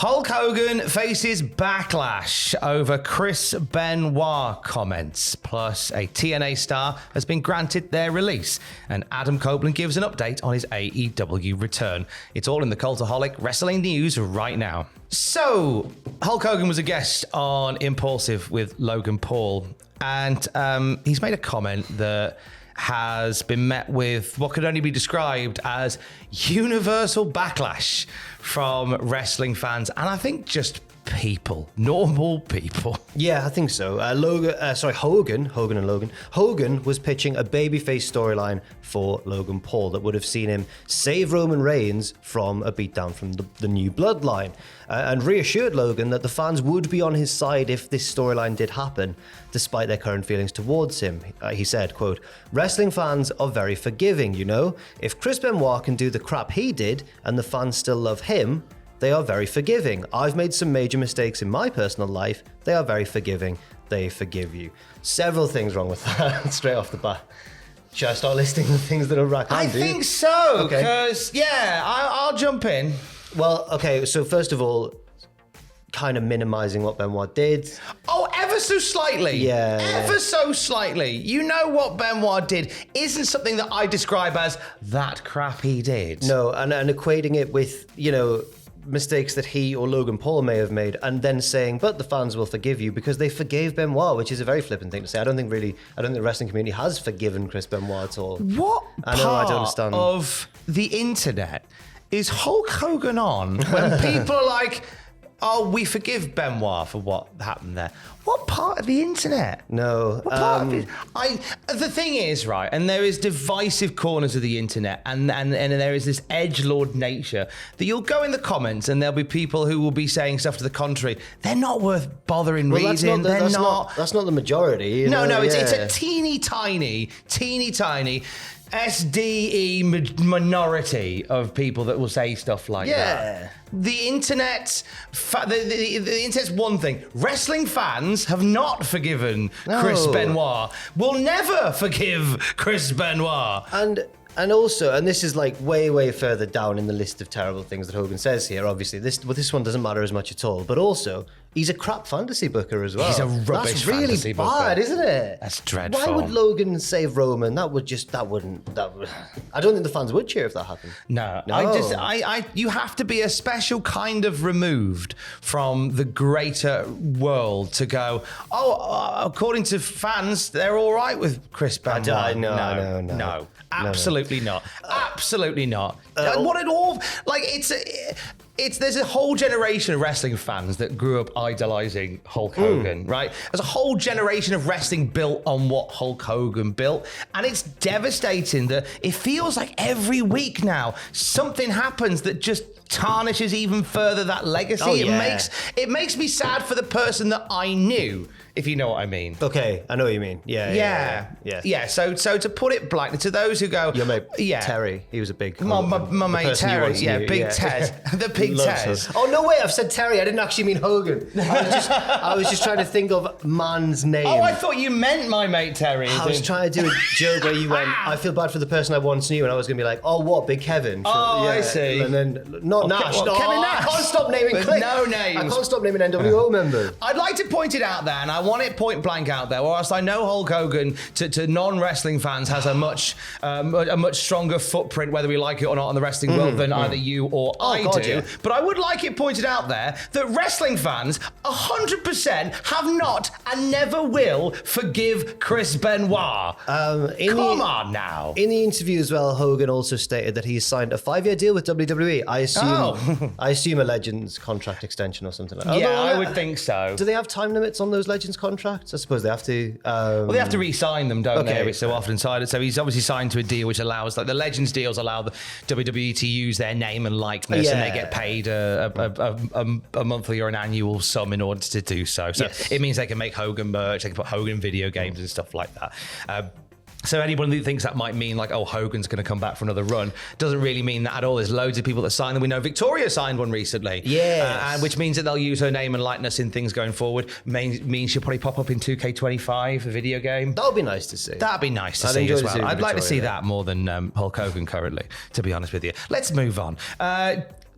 Hulk Hogan faces backlash over Chris Benoit comments. Plus, a TNA star has been granted their release. And Adam Copeland gives an update on his AEW return. It's all in the Cultaholic Wrestling News right now. So, Hulk Hogan was a guest on Impulsive with Logan Paul. And he's made a comment that has been met with what could only be described as universal backlash from wrestling fans, and I think just people, normal people. Yeah, I think so. Hogan was pitching a babyface storyline for Logan Paul that would have seen him save Roman Reigns from a beatdown from the new bloodline, and reassured Logan that the fans would be on his side if this storyline did happen, despite their current feelings towards him. He said, quote, "Wrestling fans are very forgiving, you know? If Chris Benoit can do the crap he did and the fans still love him, they are very forgiving. I've made some major mistakes in my personal life. They are very forgiving. They forgive you." Several things wrong with that straight off the bat. Should I start listing the things that are right? I think so, because, I'll jump in. Well, okay, so first of all, kind of minimizing what Benoit did. Oh, ever so slightly. Yeah. Ever so slightly. You know what Benoit did isn't something that I describe as that crap he did. No, and equating it with, mistakes that he or Logan Paul may have made, and then saying, but the fans will forgive you because they forgave Benoit, which is a very flippant thing to say. I don't think the wrestling community has forgiven Chris Benoit at all. What I don't understand. Of the internet is Hulk Hogan on when people are like, oh, we forgive Benoit for what happened there? What part of the internet? No. What part of it? The thing is, right, and there is divisive corners of the internet, and there is this edgelord nature that you'll go in the comments and there'll be people who will be saying stuff to the contrary. They're not worth bothering reading. That's not the majority. No, it's a teeny tiny SDE minority of people that will say stuff like that. The internet, the internet's one thing. Wrestling fans have not forgiven Chris Benoit. Will never forgive Chris Benoit. And also, and this is like way further down in the list of terrible things that Hogan says here, obviously, this one doesn't matter as much at all, but also, he's a crap fantasy booker as well. He's a rubbish fantasy booker. That's really bad, isn't it? That's dreadful. Why would Logan save Roman? I don't think the fans would cheer if that happened. No. You have to be a special kind of removed from the greater world to go, according to fans, they're all right with Chris Benoit. No. Absolutely not. Absolutely not. What it all like? There's a whole generation of wrestling fans that grew up idolizing Hulk Hogan, right? There's a whole generation of wrestling built on what Hulk Hogan built, and it's devastating that it feels like every week now something happens that just tarnishes even further that legacy. Oh, yeah. It makes me sad for the person that I knew, if you know what I mean. Okay, I know what you mean. Yeah. So to put it blankly, to those who go, your mate Terry, he was a big. My mate Terry, Big Ted, the Big Ted. Oh no, wait, I've said Terry. I didn't actually mean Hogan. I was just trying to think of man's name. Oh, I thought you meant my mate Terry. I was trying to do a joke where you went, I feel bad for the person I once knew, and I was going to be like, oh, what, Big Kevin? I see. And then not Nash. Kevin Nash. I can't stop naming no names. I can't stop naming NWO members. I'd like to point it out there, and I want it point blank out there. Whilst I know Hulk Hogan to non-wrestling fans has a much stronger footprint, whether we like it or not, in the wrestling world than either you or I do. Yeah. But I would like it pointed out there that wrestling fans 100% have not and never will forgive Chris Benoit. Come on now. In the interview as well, Hogan also stated that he's signed a 5-year deal with WWE. I assume a Legends contract extension or something like that. Yeah, I would think so. Do they have time limits on those Legends contracts? I suppose they have to. Well, they have to re-sign them, don't they? Every so often. So he's obviously signed to a deal which allows, like the Legends deals allow the WWE to use their name and likeness, and they get paid a monthly or an annual sum in order to do so. So it means they can make Hogan merch, they can put Hogan video games and stuff like that. So anyone who thinks that might mean like, oh, Hogan's going to come back for another run, doesn't really mean that at all. There's loads of people that sign them. We know Victoria signed one recently. Yes. Which means that they'll use her name and likeness in things going forward. Means she'll probably pop up in 2K25, a video game. That would be nice to see. That'd be nice to see as well. I'd like to see that more than Hulk Hogan currently, to be honest with you. Let's move on.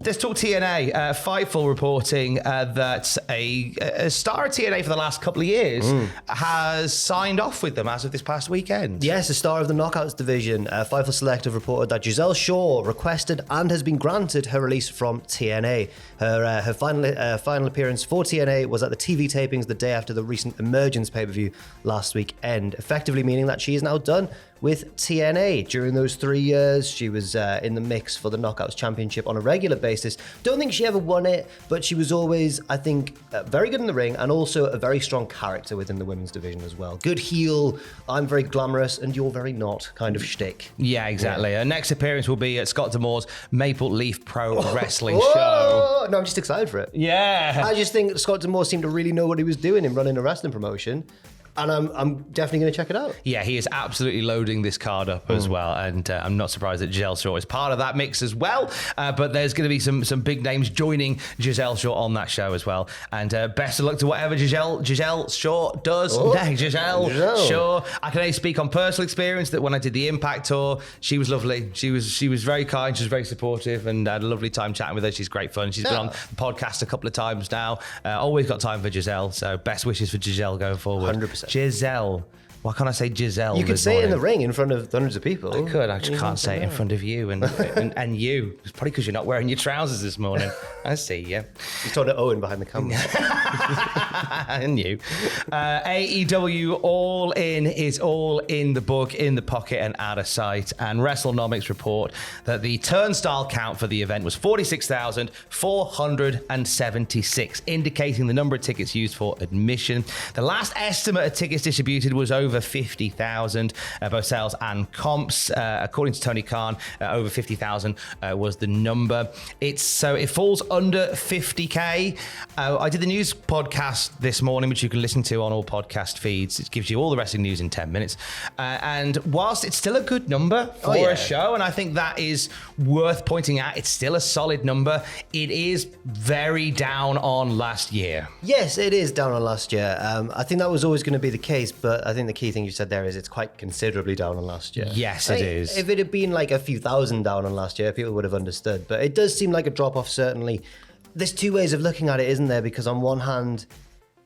Let's talk TNA. Fightful reporting that a star of TNA for the last couple of years has signed off with them as of this past weekend. Yes, a star of the Knockouts division. Fightful Select have reported that Giselle Shaw requested and has been granted her release from TNA. Her final appearance for TNA was at the TV tapings the day after the recent Emergence pay-per-view last weekend, effectively meaning that she is now done with TNA. During those 3 years, she was in the mix for the Knockouts Championship on a regular basis. Don't think she ever won it, but she was always, I think, very good in the ring and also a very strong character within the women's division as well. Good heel, I'm very glamorous and you're very not kind of shtick. Yeah, exactly. Her next appearance will be at Scott D'Amore's Maple Leaf Pro Wrestling show. No, I'm just excited for it. Yeah. I just think Scott D'Amore seemed to really know what he was doing in running a wrestling promotion. And I'm definitely going to check it out. Yeah, he is absolutely loading this card up as well. And I'm not surprised that Giselle Shaw is part of that mix as well. But there's going to be some big names joining Giselle Shaw on that show as well. And best of luck to whatever Giselle Shaw does next. Giselle Shaw. I can only speak on personal experience that when I did the Impact tour, she was lovely. She was very kind. She was very supportive and had a lovely time chatting with her. She's great fun. She's been on the podcast a couple of times now. Always got time for Giselle. So best wishes for Giselle going forward. 100%. Giselle. Why can't I say Giselle? You could say it in the ring in front of hundreds of people. I could. I just can't say it in front of you and you. It's probably because you're not wearing your trousers this morning. I see you. You're talking to Owen behind the camera. And you. AEW All In is all in the book, in the pocket and out of sight. And WrestleNomics report that the turnstile count for the event was 46,476, indicating the number of tickets used for admission. The last estimate of tickets distributed was over 50,000, both sales and comps. According to Tony Khan, over 50,000 was the number. It falls under 50K. I did the news podcast this morning, which you can listen to on all podcast feeds. It gives you all the wrestling news in 10 minutes. And whilst it's still a good number for a show, and I think that is worth pointing out, it's still a solid number. It is very down on last year. Yes, it is down on last year. I think that was always going to be the case, but I think the key thing you said there is it's quite considerably down on last year. Yes, it is. If it had been like a few thousand down on last year, people would have understood. But it does seem like a drop-off, certainly. There's two ways of looking at it, isn't there? Because on one hand,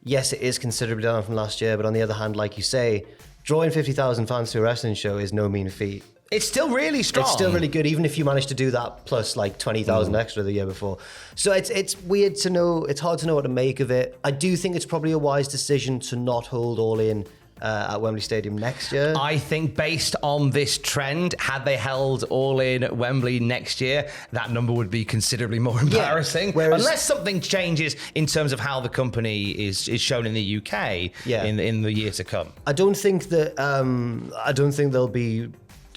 yes, it is considerably down from last year. But on the other hand, like you say, drawing 50,000 fans to a wrestling show is no mean feat. It's still really strong. It's still really good, even if you manage to do that plus like 20,000 extra the year before. So it's weird to know. It's hard to know what to make of it. I do think it's probably a wise decision to not hold All In at Wembley Stadium next year. I think based on this trend, had they held All In at Wembley next year, that number would be considerably more embarrassing. Whereas, unless something changes in terms of how the company is shown in the UK in the year to come. I don't think they'll be.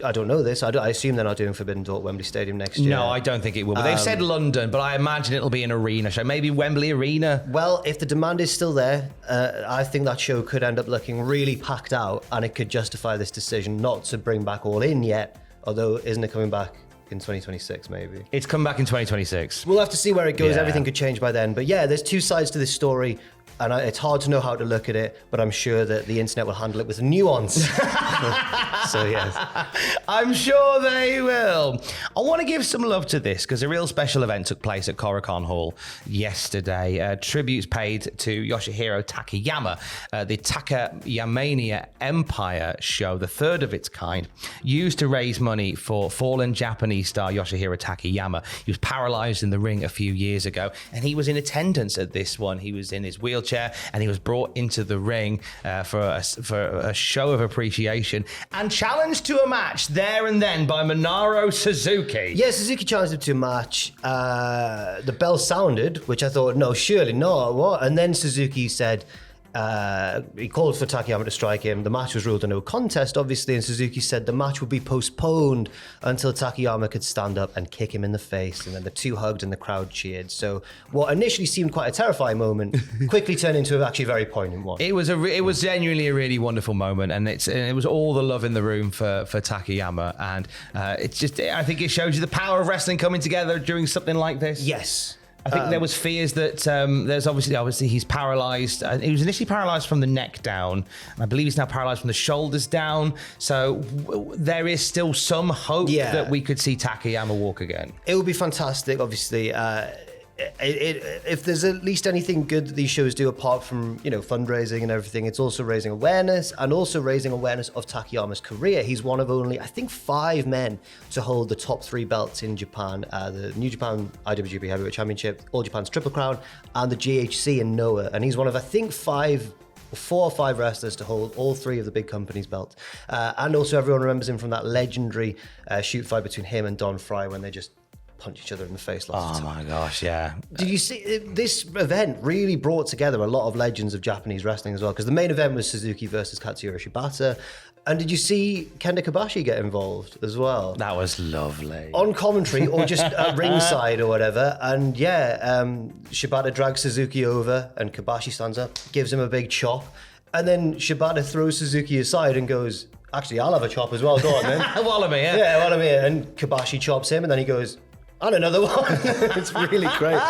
I don't know this. I assume they're not doing Forbidden Door at Wembley Stadium next year. No, I don't think it will. But they've said London, but I imagine it'll be an arena show. Maybe Wembley Arena. Well, if the demand is still there, I think that show could end up looking really packed out, and it could justify this decision not to bring back All In yet. Although, isn't it coming back in 2026 maybe? It's come back in 2026. We'll have to see where it goes. Yeah. Everything could change by then. But yeah, there's two sides to this story. And it's hard to know how to look at it, but I'm sure that the internet will handle it with nuance. So, yes. I'm sure they will. I want to give some love to this because a real special event took place at Korakuen Hall yesterday. Tributes paid to Yoshihiro Takayama, the Takayamania Empire show, the third of its kind, used to raise money for fallen Japanese star Yoshihiro Takayama. He was paralyzed in the ring a few years ago, and he was in attendance at this one. He was in his wheelchair, and he was brought into the ring for a show of appreciation and challenged to a match there and then by Minoru Suzuki. Yeah, Suzuki challenged him to a match. The bell sounded, which I thought, no, surely not. What? And then Suzuki said, he called for Takayama to strike him. The match was ruled a no contest, obviously, and Suzuki said the match would be postponed until Takayama could stand up and kick him in the face. And then the two hugged and the crowd cheered. So what initially seemed quite a terrifying moment quickly turned into actually a very poignant one. It was genuinely a really wonderful moment, and it was all the love in the room for Takayama, and I think it shows you the power of wrestling coming together during something like this. Yes. I think there was fears that there's obviously he's paralyzed. He was initially paralyzed from the neck down, and I believe he's now paralyzed from the shoulders down. So there is still some hope that we could see Takayama walk again. It would be fantastic, obviously. If there's at least anything good that these shows do apart from fundraising and everything, it's also raising awareness and also raising awareness of Takayama's career. He's one of only, I think, 5 men to hold the top 3 belts in Japan: the New Japan IWGP Heavyweight Championship, All Japan's Triple Crown, and the GHC in Noah. And he's one of, I think, 4 or 5 wrestlers to hold all 3 of the big companies' belts. And also everyone remembers him from that legendary shoot fight between him and Don Fry when they just punch each other in the face lots of times. My gosh, yeah. Did you see this event really brought together a lot of legends of Japanese wrestling as well? Because the main event was Suzuki versus Katsuyori Shibata. And did you see Kenta Kobashi get involved as well? That was lovely. On commentary or just at ringside or whatever. And Shibata drags Suzuki over and Kobashi stands up, gives him a big chop. And then Shibata throws Suzuki aside and goes, actually, I'll have a chop as well. Go on, then. While I'm here. Yeah, while I'm here. And Kobashi chops him and then he goes, and another one. It's really great.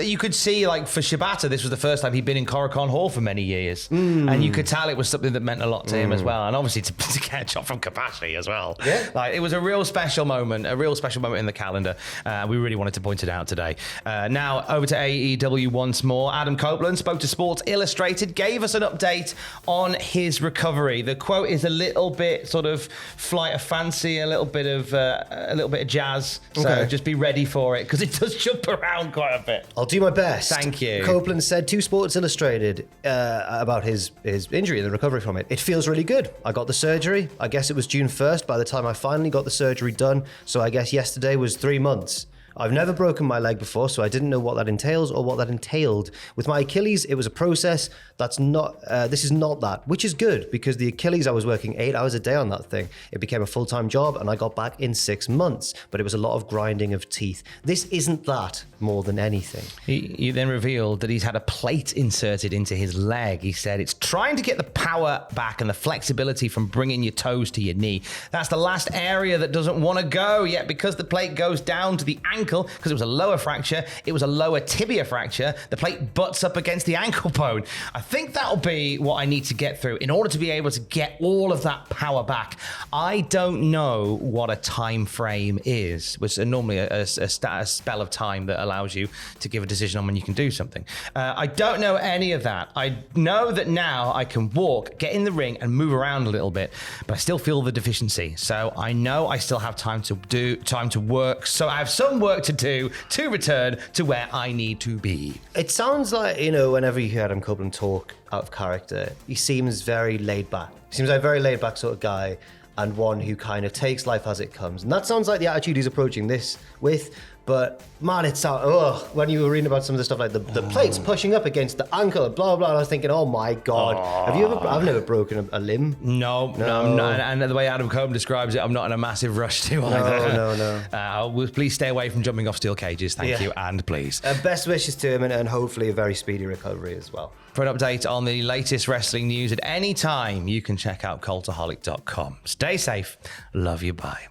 You could see, like, for Shibata, this was the first time he'd been in Korakon Hall for many years. And you could tell it was something that meant a lot to him as well. And obviously to get a shot from Kobashi as well. Yeah. Like, it was a real special moment in the calendar. We really wanted to point it out today. Now, over to AEW once more. Adam Copeland spoke to Sports Illustrated, gave us an update on his recovery. The quote is a little bit sort of flight of fancy, a little bit of jazz. So just be ready for it, because it does jump around quite a bit. I'll do my best. Thank you. Copeland said to Sports Illustrated about his injury and the recovery from it. It feels really good. I got the surgery. I guess it was June 1st by the time I finally got the surgery done. So I guess yesterday was 3 months. I've never broken my leg before, so I didn't know what that entails or what that entailed. With my Achilles, it was a process that's not, this is not that, which is good, because the Achilles, I was working 8 hours a day on that thing. It became a full-time job and I got back in 6 months, but it was a lot of grinding of teeth. This isn't that more than anything. He then revealed that he's had a plate inserted into his leg. He said it's trying to get the power back and the flexibility from bringing your toes to your knee. That's the last area that doesn't want to go, yet because the plate goes down to the ankle, because it was a lower fracture, it was a lower tibia fracture, the plate butts up against the ankle bone. I think that'll be what I need to get through in order to be able to get all of that power back. I don't know what a time frame is, which is normally a spell of time that allows you to give a decision on when you can do something. I don't know any of that. I know that now I can walk, get in the ring and move around a little bit, but I still feel the deficiency. So I know I still have time to work. So I have some work to do to return to where I need to be. It sounds like, whenever you hear Adam Copeland talk out of character, he seems very laid back. He seems like a very laid back sort of guy, and one who kind of takes life as it comes. And that sounds like the attitude he's approaching this with. But man, it sounds, when you were reading about some of the stuff like the plates pushing up against the ankle and blah, blah, and I was thinking, oh my God. I've never broken a limb. No, I'm not. And the way Adam Copeland describes it, I'm not in a massive rush to either. No. Please stay away from jumping off steel cages. Thank you. And please. Best wishes to him and hopefully a very speedy recovery as well. For an update on the latest wrestling news at any time, you can check out Cultaholic.com. Stay safe. Love you. Bye.